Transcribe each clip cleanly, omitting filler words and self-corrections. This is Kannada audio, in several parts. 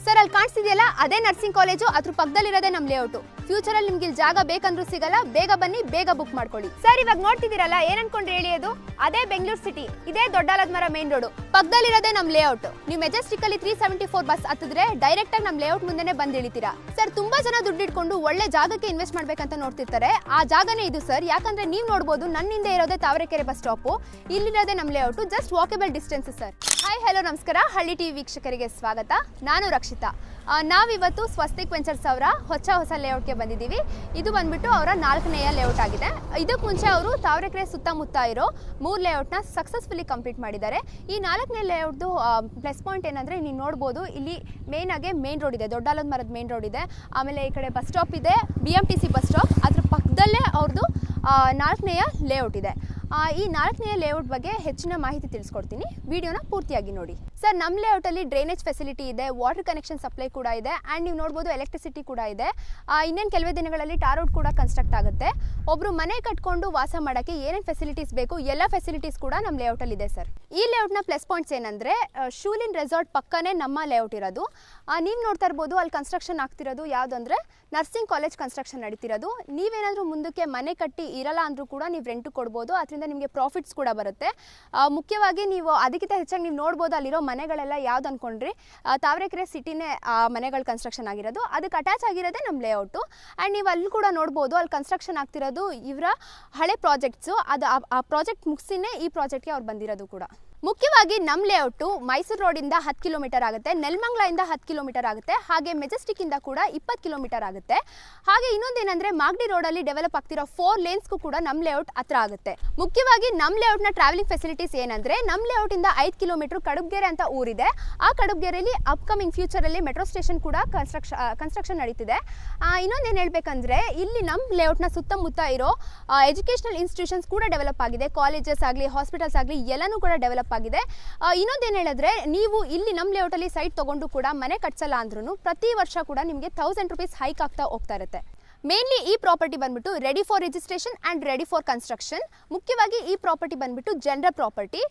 ಸರ್ ಅಲ್ಲಿ ಕಾಣಿಸ್ತಿದೆಯಲ್ಲ ಅದೇ ನರ್ಸಿಂಗ್ ಕಾಲೇಜು, ಅದ್ರ ಪಕ್ಕದಲ್ಲಿರೋದೇ ನಮ್ಮ ಲೇಔಟ್. ಫ್ಯೂಚರ್ ಅಲ್ಲಿ ನಿಮ್ಗೆ ಇಲ್ಲಿ ಜಾಗ ಬೇಕಂದ್ರೂ ಸಿಗಲ್ಲ, ಬೇಗ ಬನ್ನಿ, ಬೇಗ ಬುಕ್ ಮಾಡ್ಕೊಳ್ಳಿ. ಸರ್ ಇವಾಗ ನೋಡ್ತಿದ್ದೀರಲ್ಲ ಏನ್ ಅನ್ಕೊಂಡ್ರೆ ಹೇಳಿ, ಅದು ಅದೇ ಬೆಂಗಳೂರು ಸಿಟಿ, ಇದೇ ದೊಡ್ಡಾಲದಮರ ಮೇನ್ ರೋಡ್ ಪಕ್ಕದಲ್ಲಿರೋದೇ ನಮ್ಮ ಲೇಔಟ್. ನೀವು ಮೆಜೆಸ್ಟಿಕ್ ಅಲ್ಲಿ 374 ಬಸ್ ಹತ್ತಿದ್ರೆ ಡೈರೆಕ್ಟ್ ಆಗಿ ನಮ್ಮ ಲೇಔಟ್ ಮುಂದೆನೆ ಬಂದು ಇಳಿತೀರಾ. ಸರ್ ತುಂಬಾ ಜನ ದುಡ್ಡು ಇಟ್ಕೊಂಡು ಒಳ್ಳೆ ಜಾಗಕ್ಕೆ ಇನ್ವೆಸ್ಟ್ ಮಾಡ್ಬೇಕಂತ ನೋಡ್ತಿರ್ತಾರೆ, ಆ ಜಾಗನೇ ಇದು ಸರ್. ಯಾಕಂದ್ರೆ ನೀವು ನೋಡ್ಬೋದು ನನ್ನ ಹಿಂದೆ ಇರೋದೇ ತಾವರೆಕೆರೆ ಬಸ್ ಸ್ಟಾಪ್, ಇಲ್ಲಿರೋದೇ ನಮ್ಮ layout, just walkable distance sir. Hi hello ನಮಸ್ಕಾರ, ಹಳ್ಳಿ ಟಿವಿ ವೀಕ್ಷಕರಿಗೆ ಸ್ವಾಗತ. ನಾನು ರಕ್ಷಿತಾ. ನಾವಿವತ್ತು ಸ್ವಸ್ತಿಕ್ ವೆಂಚರ್ಸ್ ಅವರ ಹೊಸ ಲೇಔಟ್ಗೆ ಬಂದಿದ್ದೀವಿ. ಇದು ಬಂದ್ಬಿಟ್ಟು ಅವರ 4ನೇ ಲೇಔಟ್ ಆಗಿದೆ. ಇದಕ್ಕೆ ಮುಂಚೆ ಅವರು ತಾವರೆಕೆರೆ ಸುತ್ತಮುತ್ತ ಇರೋ 3 ಲೇಔಟ್ನ ಸಕ್ಸಸ್ಫುಲಿ ಕಂಪ್ಲೀಟ್ ಮಾಡಿದ್ದಾರೆ. ಈ 4ನೇ ಲೇಔಟ್ದು ಪ್ಲಸ್ ಪಾಯಿಂಟ್ ಏನಂದರೆ, ನೀವು ನೋಡ್ಬೋದು ಇಲ್ಲಿ ಮೇನ್ ಆಗಿ ಮೇನ್ ರೋಡ್ ಇದೆ, ದೊಡ್ಡಾಲದಮರದ ಮೇನ್ ರೋಡ್ ಇದೆ. ಆಮೇಲೆ ಈ ಕಡೆ ಬಸ್ ಸ್ಟಾಪ್ ಇದೆ, BMTC ಬಸ್ ಸ್ಟಾಪ್, ಅದ್ರ ಪಕ್ಕದಲ್ಲೇ ಅವ್ರದ್ದು 4ನೇ ಲೇಔಟ್ ಇದೆ. ಈ 4ನೇ ಲೇಔಟ್ ಬಗ್ಗೆ ಹೆಚ್ಚಿನ ಮಾಹಿತಿ ತಿಳಿಸ್ಕೊಡ್ತೀನಿ, ವಿಡಿಯೋನ ಪೂರ್ತಿಯಾಗಿ ನೋಡಿ. ಸರ್ ನಮ್ಮ ಲೇಔಟಲ್ಲಿ ಡ್ರೈನೇಜ್ ಫೆಸಿಲಿಟಿ ಇದೆ, ವಾಟರ್ ಕನೆಕ್ಷನ್ ಸಪ್ಲೈ ಕೂಡ ಇದೆ, ಆ್ಯಂಡ್ ನೀವು ನೋಡ್ಬೋದು ಎಲೆಕ್ಟ್ರಿಸಿಟಿ ಕೂಡ ಇದೆ. ಇನ್ನೇನು ಕೆಲವೇ ದಿನಗಳಲ್ಲಿ ಟಾರ್ ರೋಡ್ ಕೂಡ ಕನ್ಸ್ಟ್ರಕ್ಟ್ ಆಗುತ್ತೆ. ಒಬ್ಬರು ಮನೆ ಕಟ್ಕೊಂಡು ವಾಸ ಮಾಡೋಕ್ಕೆ ಏನೇನು ಫೆಸಿಲಿಟೀಸ್ ಬೇಕು, ಎಲ್ಲ ಫೆಸಿಲಿಟೀಸ್ ಕೂಡ ನಮ್ಮ ಲೇಔಟಲ್ಲಿ ಇದೆ ಸರ್. ಈ ಲೇಔಟ್ನ ಪ್ಲಸ್ ಪಾಯಿಂಟ್ಸ್ ಏನಂದರೆ, ಶೂಲಿನ್ ರೆಸಾರ್ಟ್ ಪಕ್ಕನೇ ನಮ್ಮ ಲೇಔಟ್ ಇರೋದು. ನೀವು ನೋಡ್ತಾ ಇರ್ಬೋದು ಅಲ್ಲಿ ಕನ್ಸ್ಟ್ರಕ್ಷನ್ ಆಗ್ತಿರೋದು ಯಾವುದಂದ್ರೆ ನರ್ಸಿಂಗ್ ಕಾಲೇಜ್ ಕನ್ಸ್ಟ್ರಕ್ಷನ್ ನಡೀತಿರೋದು. ನೀವೇನಾದರೂ ಮುಂದಕ್ಕೆ ಮನೆ ಕಟ್ಟಿ ಇರಲ್ಲ ಅಂದರೂ ಕೂಡ ನೀವು ರೆಂಟ್ ಕೊಡ್ಬೋದು, ಅದರಿಂದ ನಿಮಗೆ ಪ್ರಾಫಿಟ್ಸ್ ಕೂಡ ಬರುತ್ತೆ. ಮುಖ್ಯವಾಗಿ ನೀವು ಅದಕ್ಕಿಂತ ಹೆಚ್ಚಾಗಿ ನೀವು ನೋಡ್ಬೋದು ಅಲ್ಲಿರೋ ಮನೆಗಳೆಲ್ಲ ಯಾವ್ದು ಅಂದ್ಕೊಂಡ್ರಿ, ತಾವರೆಕೆರೆ ಸಿಟಿನೇ ಮನೆಗಳು ಕನ್ಸ್ಟ್ರಕ್ಷನ್ ಆಗಿರೋದು, ಅದಕ್ಕೆ ಅಟ್ಯಾಚ್ ಆಗಿರೋದೇ ನಮ್ಮ ಲೇಔಟು. ಆ್ಯಂಡ್ ನೀವು ಅಲ್ಲಿ ಕೂಡ ನೋಡ್ಬೋದು ಅಲ್ಲಿ ಕನ್ಸ್ಟ್ರಕ್ಷನ್ ಆಗ್ತಿರೋದು ಇವರ ಹಳೆ ಪ್ರಾಜೆಕ್ಟ್ಸು. ಅದು ಆ ಪ್ರಾಜೆಕ್ಟ್ ಮುಗಿಸಿನೇ ಈ ಪ್ರಾಜೆಕ್ಟ್ಗೆ ಅವ್ರು ಬಂದಿರೋದು ಕೂಡ. ಮುಖ್ಯವಾಗಿ ನಮ್ಮ ಲೇಔಟು ಮೈಸೂರು ರೋಡಿಂದ 10 ಕಿಲೋಮೀಟರ್ ಆಗುತ್ತೆ, ನೆಲಮಂಗಲದಿಂದ 10 ಕಿಲೋಮೀಟರ್ ಆಗುತ್ತೆ, ಹಾಗೆ ಮೆಜೆಸ್ಟಿಕ್ಕಿಂದ ಕೂಡ 20 ಕಿಲೋಮೀಟರ್ ಆಗುತ್ತೆ. ಹಾಗೆ ಇನ್ನೊಂದೇನೆಂದರೆ, ಮಾಗಡಿ ರೋಡಲ್ಲಿ ಡೆವಲಪ್ ಆಗ್ತಿರೋ 4 ಲೇನ್ಸ್ಗೂ ಕೂಡ ನಮ್ಮ ಲೇಔಟ್ ಹತ್ರ ಆಗುತ್ತೆ. ಮುಖ್ಯವಾಗಿ ನಮ್ಮ ಲೇಔಟ್ನ ಟ್ರಾವೆಲಿಂಗ್ ಫೆಸಿಲಿಟೀಸ್ ಏನಂದರೆ, ನಮ್ಮ ಲೇಔಟಿಂದ 5 ಕಿಲೋಮೀಟರ್ ಕಡುಬ್ಗೆರೆ ಅಂತ ಊರಿದೆ. ಆ ಕಡುಬ್ಗೆರೆಯಲ್ಲಿ ಅಪ್ಕಮಿಂಗ್ ಫ್ಯೂಚರಲ್ಲಿ ಮೆಟ್ರೋ ಸ್ಟೇಷನ್ ಕೂಡ ಕನ್ಸ್ಟ್ರಕ್ಷನ್ ನಡೀತಿದೆ. ಇನ್ನೊಂದೇನು ಹೇಳಬೇಕಂದ್ರೆ, ಇಲ್ಲಿ ನಮ್ಮ ಲೇಔಟ್ನ ಸುತ್ತಮುತ್ತ ಇರೋ ಎಜುಕೇಷನಲ್ ಇನ್ಸ್ಟಿಟ್ಯೂಷನ್ಸ್ ಕೂಡ ಡೆವಲಪ್ ಆಗಿದೆ, ಕಾಲೇಜಸ್ ಆಗಲಿ ಹಾಸ್ಪಿಟಲ್ಸ್ ಆಗಲಿ ಎಲ್ಲನೂ ಕೂಡ ಡೆವಲಪ್ ಆಗಿದೆ. ಇನ್ನೊಂದೇನು ಹೇಳಿದ್ರೆ, ನೀವು ಇಲ್ಲಿ ನಮ್ಮ ಲೇಔಟಲ್ಲಿ ಸೈಟ್ ತಗೊಂಡು ಕೂಡ ಮನೆ ಕಟ್ಸಲ್ಲ ಅಂದ್ರೂ ಪ್ರತಿ ವರ್ಷ ಕೂಡ ನಿಮಗೆ 1000 ರೂಪೀಸ್ ಹೈಕ್ ಆಗ್ತಾ ಹೋಗ್ತಾ ಇರುತ್ತೆ. ಮೇನ್ಲಿ ಈ ಪ್ರಾಪರ್ಟಿ ಬಂದ್ಬಿಟ್ಟು ready for registration and ready for construction. ಮುಖ್ಯವಾಗಿ ಈ ಪ್ರಾಪರ್ಟಿ ಬಂದ್ಬಿಟ್ಟು ಜನರಲ್ ಪ್ರಾಪರ್ಟಿ.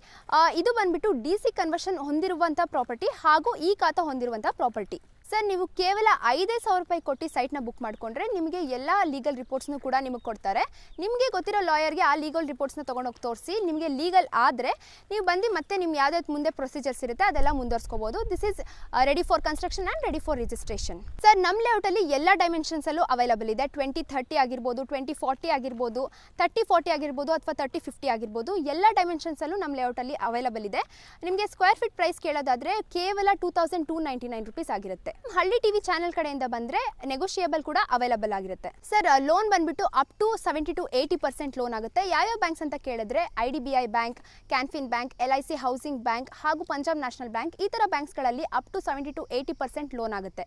ಇದು ಬಂದ್ಬಿಟ್ಟು DC ಕನ್ವರ್ಷನ್ ಹೊಂದಿರುವಂಥ ಪ್ರಾಪರ್ಟಿ ಹಾಗೂ ಈ ಖಾತಾ ಹೊಂದಿರುವಂಥ ಪ್ರಾಪರ್ಟಿ. ಸರ್ ನೀವು ಕೇವಲ 5,000 ರೂಪಾಯಿ ಕೊಟ್ಟು ಸೈಟ್ನ ಬುಕ್ ಮಾಡಿಕೊಂಡ್ರೆ ನಿಮಗೆ ಎಲ್ಲ ಲೀಗಲ್ ರಿಪೋರ್ಟ್ಸ್ನು ಕೂಡ ನಿಮಗೆ ಕೊಡ್ತಾರೆ. ನಿಮಗೆ ಗೊತ್ತಿರೋ ಲಾಯರ್ಗೆ ಆ ಲೀಗಲ್ ರಿಪೋರ್ಟ್ಸ್ನ ತೊಗೊಂಡೋಗಿ ತೋರಿಸಿ, ನಿಮಗೆ ಲೀಗಲ್ ಆದರೆ ನೀವು ಬಂದು ಮತ್ತೆ ನಿಮ್ಮ ಯಾವುದಾದ್ರು ಮುಂದೆ ಪ್ರೊಸೀಜರ್ಸ್ ಇರುತ್ತೆ ಅದೆಲ್ಲ ಮುಂದುವರ್ಸ್ಕೋಬೋದು. This is ready for construction and ready for registration. Sir ನಮ್ಮ ಲೇಔಟಲ್ಲಿ ಎಲ್ಲ ಡೈಮೆನ್ಷನ್ಸಲ್ಲೂ ಅವೈಲಬಲ್ ಇದೆ. 2030 ಆಗಿರ್ಬೋದು, 2040 ಆಗಿರ್ಬೋದು, 3040 ಆಗಿರ್ಬೋದು, ಅಥವಾ 3050 ಆಗಿರ್ಬೋದು, ಎಲ್ಲ ಡೈಮೆನ್ಷನ್ಸಲ್ಲೂ ನಮ್ಮ ಲೇಔಟಲ್ಲಿ ಅವೈಲಬಲ್ ಇದೆ. ನಿಮಗೆ ಸ್ಕ್ವೇರ್ ಫೀಟ್ ಪ್ರೈಸ್ ಕೇಳೋದಾದರೆ ಕೇವಲ 2299 ರೂಪೀಸ್ ಆಗಿರುತ್ತೆ. ಹಳ್ಳಿ ಟಿವಿ ಚಾನೆಲ್ ಕಡೆಯಿಂದ ಬಂದರೆ ನೆಗೋಷಿಯೇಬಲ್ ಕೂಡ ಅವೈಲಬಲ್ ಆಗಿರುತ್ತೆ. ಸರ್ ಲೋನ್ ಬಂದ್ಬಿಟ್ಟು ಅಪ್ ಟು 70 to 80% ಲೋನ್ ಆಗುತ್ತೆ. ಯಾವ್ಯಾವ ಬ್ಯಾಂಕ್ಸ್ ಅಂತ ಕೇಳಿದ್ರೆ IDBI bank, Canfin bank, LIC housing bank ಹಾಗೂ ಪಂಜಾಬ್ ನ್ಯಾಷನಲ್ ಬ್ಯಾಂಕ್, ಈ ಥರ ಬ್ಯಾಂಕ್ಸ್ಗಳಲ್ಲಿ ಅಪ್ ಟು 70 to 80% ಲೋನ್ ಆಗುತ್ತೆ.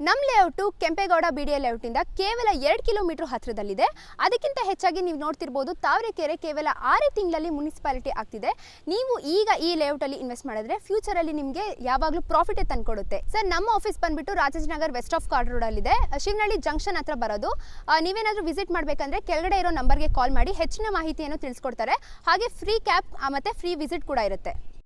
ನಮ್ಮ ಲೇಔಟು ಕೆಂಪೇಗೌಡ BDA ಲೇಔಟಿಂದ ಕೇವಲ 2 ಕಿಲೋಮೀಟರ್ ಹತ್ತಿರದಲ್ಲಿದೆ. ಅದಕ್ಕಿಂತ ಹೆಚ್ಚಾಗಿ ನೀವು ನೋಡ್ತಿರ್ಬೋದು ತಾವರೆಕೆರೆ ಕೇವಲ 6 ತಿಂಗಳಲ್ಲಿ ಮುನ್ಸಿಪಾಲಿಟಿ ಆಗ್ತಿದೆ. ನೀವು ಈಗ ಈ ಲೇಔಟಲ್ಲಿ ಇನ್ವೆಸ್ಟ್ ಮಾಡಿದ್ರೆ ಫ್ಯೂಚರಲ್ಲಿ ನಿಮಗೆ ಯಾವಾಗಲೂ ಪ್ರಾಫಿಟೇ ತಂದುಕೊಡುತ್ತೆ. ಸರ್ ನಮ್ಮ ಆಫೀಸ್ ಬಂದ್ಬಿಟ್ಟು ರಾಜಾಜಿನಗರ್ ವೆಸ್ಟ್ ಆಫ್ ಕಾರ್ಡ್ ರೋಡಲ್ಲಿದೆ, ಶಿವನಹಳ್ಳಿ ಜಂಕ್ಷನ್ ಹತ್ರ ಬರೋದು. ನೀವೇನಾದರೂ ವಿಸಿಟ್ ಮಾಡಬೇಕಂದ್ರೆ ಕೆಳಗಡೆ ಇರೋ ನಂಬರ್ಗೆ ಕಾಲ್ ಮಾಡಿ ಹೆಚ್ಚಿನ ಮಾಹಿತಿಯನ್ನು ತಿಳಿಸ್ಕೊಡ್ತಾರೆ. ಹಾಗೆ ಫ್ರೀ ಕ್ಯಾಬ್ ಮತ್ತು ಫ್ರೀ ವಿಸಿಟ್ ಕೂಡ ಇರುತ್ತೆ.